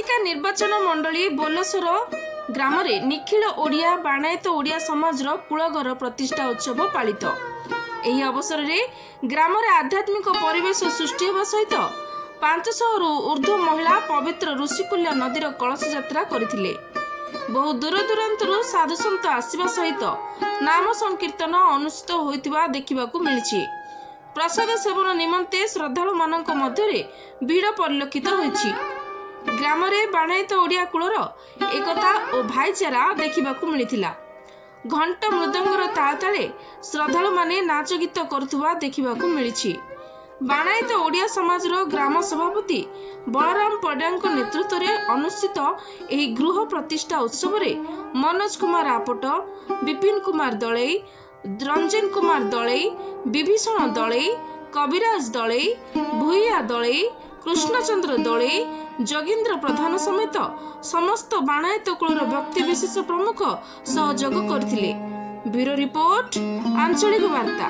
आसिका निर्वाचन मंडली बोलसर ग्राम रे निखिल ओडिया बाणायत ओडिया समाज कुलघर प्रतिष्ठा उत्सव पालित। एही अवसर रे ग्राम रे आध्यात्मिक परिवेश सृष्टि होगा सहित 500 रु ऊर्ध्व महिला पवित्र ऋषिकुल्या नदीर कलश यात्रा करथिले। बहु दूर दूरांतरु साधु संत आसिबा सहित नाम संकीर्तन अनुष्ठित होइतिबा देखिबाकू मिलिछि। प्रसाद सेवन निमंते श्रद्धालु मानक मध्यरे भीड़ परिलक्षित होइछि। ग्राम रे बाणायत ओडिया कुलर एकता और भाईचारा देखिबाकू मिलिथिला। घंट मृदंगर ताल ताले श्रद्धालु माने नाच गीत करुथुबा देखिबाकू मिलिछि। बाणायत ओडिया समाज ग्राम सभापति बलराम पड्याଙ୍କ नेतृत्व रे अनुष्ठित एही गृह प्रतिष्ठा उत्सव रे मनोज कुमार आपट, विपिन कुमार दलई, रंजन कुमार दलई, विभीषण दलई, कविराज दलई, भूया दलई, कृष्णचंद्र दलई, जोगेंद्र प्रधान समेत समस्त बाणायत कुलर व्यक्ति विशेष प्रमुख सहयोग करथिले। ब्यूरो रिपोर्ट, आंचलिक वार्ता।